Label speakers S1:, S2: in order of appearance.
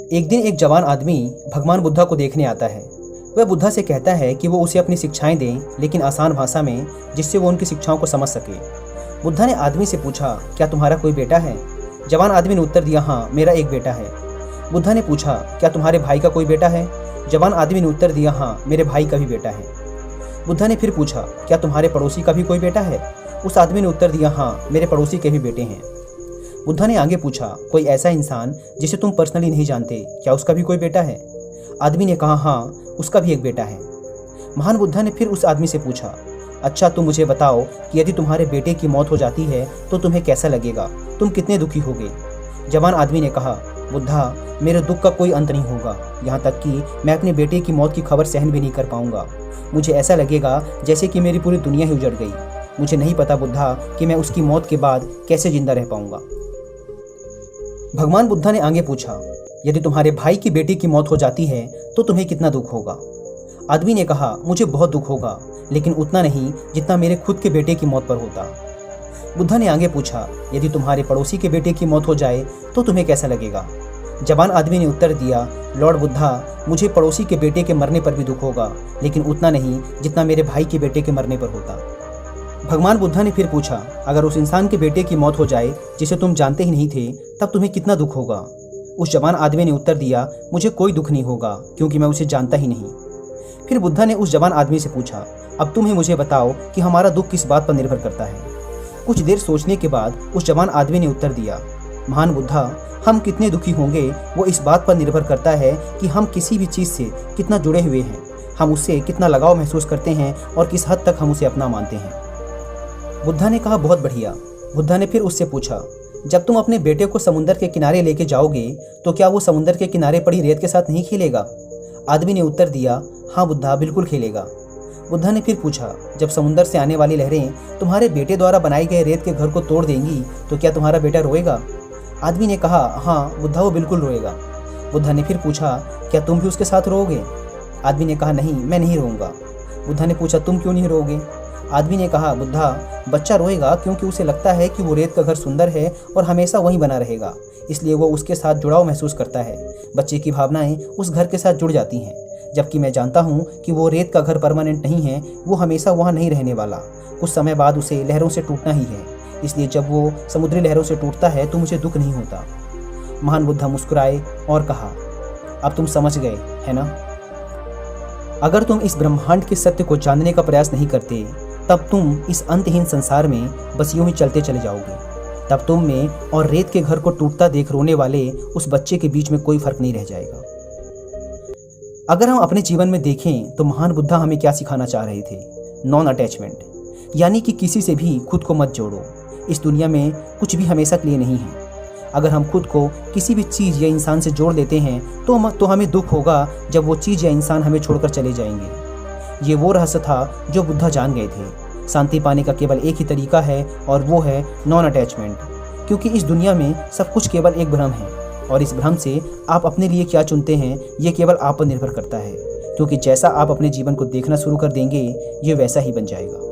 S1: एक दिन एक जवान आदमी भगवान बुद्धा को देखने आता है। वह बुद्धा से कहता है कि वो उसे अपनी शिक्षाएं दें, लेकिन आसान भाषा में, जिससे वो उनकी शिक्षाओं को समझ सके। बुद्धा ने आदमी से पूछा, क्या तुम्हारा कोई बेटा है? जवान आदमी ने उत्तर दिया, हाँ, मेरा एक बेटा है। बुद्धा ने पूछा, क्या तुम्हारे भाई का कोई बेटा है? जवान आदमी ने उत्तर दिया, हाँ, मेरे भाई का भी बेटा है। बुद्धा ने फिर पूछा, क्या तुम्हारे पड़ोसी का भी कोई बेटा है? उस आदमी ने उत्तर दिया, हाँ, मेरे पड़ोसी के भी बेटे हैं। बुद्धा ने आगे पूछा, कोई ऐसा इंसान जिसे तुम पर्सनली नहीं जानते, क्या उसका भी कोई बेटा है? आदमी ने कहा, हाँ, उसका भी एक बेटा है। महान बुद्धा ने फिर उस आदमी से पूछा, अच्छा, तुम मुझे बताओ कि यदि तुम्हारे बेटे की मौत हो जाती है तो तुम्हें कैसा लगेगा? तुम कितने दुखी होगे? जवान आदमी ने कहा, बुद्धा, मेरे दुख का कोई अंत नहीं होगा, यहाँ तक कि मैं अपने बेटे की मौत की खबर सहन भी नहीं कर पाऊंगा। मुझे ऐसा लगेगा जैसे कि मेरी पूरी दुनिया ही उजड़ गई। मुझे नहीं पता बुद्धा कि मैं उसकी मौत के बाद कैसे जिंदा रह पाऊंगा। भगवान बुद्धा ने आगे पूछा, यदि तुम्हारे भाई की बेटी की मौत हो जाती है तो तुम्हें कितना दुख होगा? आदमी ने कहा, मुझे बहुत दुख होगा, लेकिन उतना नहीं जितना मेरे खुद के बेटे की मौत पर होता। बुद्धा ने आगे पूछा, यदि तुम्हारे पड़ोसी के बेटे की मौत हो जाए तो तुम्हें कैसा लगेगा? जवान आदमी ने उत्तर दिया, लॉर्ड बुद्धा, मुझे पड़ोसी के बेटे के मरने पर भी दुख होगा, लेकिन उतना नहीं जितना मेरे भाई के बेटे के मरने पर होता। भगवान बुद्धा ने फिर पूछा, अगर उस इंसान के बेटे की मौत हो जाए जिसे तुम जानते ही नहीं थे, तब तुम्हें कितना दुख होगा? उस जवान आदमी ने उत्तर दिया, मुझे कोई दुख नहीं होगा, क्योंकि मैं उसे जानता ही नहीं। फिर बुद्धा ने उस जवान आदमी से पूछा, अब तुम ही मुझे बताओ कि हमारा दुख किस बात पर निर्भर करता है? कुछ देर सोचने के बाद उस जवान आदमी ने उत्तर दिया, महान बुद्धा, हम कितने दुखी होंगे वो इस बात पर निर्भर करता है कि हम किसी भी चीज़ से कितना जुड़े हुए हैं, हम उससे कितना लगाव महसूस करते हैं और किस हद तक हम उसे अपना मानते हैं। बुद्धा ने कहा, बहुत बढ़िया। बुद्धा ने फिर उससे पूछा, जब तुम अपने बेटे को समुद्र के किनारे लेके जाओगे तो क्या वो समुद्र के किनारे पड़ी रेत के साथ नहीं खेलेगा? आदमी ने उत्तर दिया, हाँ बुद्धा, बिल्कुल खेलेगा। बुद्धा ने फिर पूछा, जब समुद्र से आने वाली लहरें तुम्हारे बेटे द्वारा बनाए गए रेत के घर को तोड़ देंगी तो क्या तुम्हारा बेटा रोएगा? आदमी ने कहा, हाँ बुद्धा, वो बिल्कुल रोएगा। बुद्धा ने फिर पूछा, क्या तुम भी उसके साथ रोओगे? आदमी ने कहा, नहीं, मैं नहीं रोऊंगा। बुद्धा ने पूछा, तुम क्यों नहीं रोओगे? आदमी ने कहा, बुद्धा, बच्चा रोएगा क्योंकि उसे लगता है कि वो रेत का घर सुंदर है और हमेशा वहीं बना रहेगा, इसलिए वो उसके साथ जुड़ाव महसूस करता है। बच्चे की भावनाएं उस घर के साथ जुड़ जाती हैं, जबकि मैं जानता हूँ कि वो रेत का घर परमानेंट नहीं है, वो हमेशा वहाँ नहीं रहने वाला, कुछ समय बाद उसे लहरों से टूटना ही है, इसलिए जब वो समुद्री लहरों से टूटता है तो मुझे दुख नहीं होता। महान बुद्धा मुस्कुराए और कहा, अब तुम समझ गए, है ना? अगर तुम इस ब्रह्मांड के सत्य को जानने का प्रयास नहीं करते, तब तुम इस अंतहीन संसार में बस यूं ही चलते चले जाओगे। तब तुम में और रेत के घर को टूटता देख रोने वाले उस बच्चे के बीच में कोई फर्क नहीं रह जाएगा। अगर हम अपने जीवन में देखें तो महान बुद्धा हमें क्या सिखाना चाह रहे थे? नॉन अटैचमेंट, यानी कि किसी से भी खुद को मत जोड़ो। इस दुनिया में कुछ भी हमेशा के लिए नहीं है। अगर हम खुद को किसी भी चीज़ या इंसान से जोड़ लेते हैं तो हमें दुख होगा जब वो चीज़ या इंसान हमें छोड़कर चले जाएंगे। ये वो रहस्य था जो बुद्धा जान गए थे। शांति पाने का केवल एक ही तरीका है और वो है नॉन अटैचमेंट, क्योंकि इस दुनिया में सब कुछ केवल एक भ्रम है और इस भ्रम से आप अपने लिए क्या चुनते हैं ये केवल आप पर निर्भर करता है, क्योंकि जैसा आप अपने जीवन को देखना शुरू कर देंगे ये वैसा ही बन जाएगा।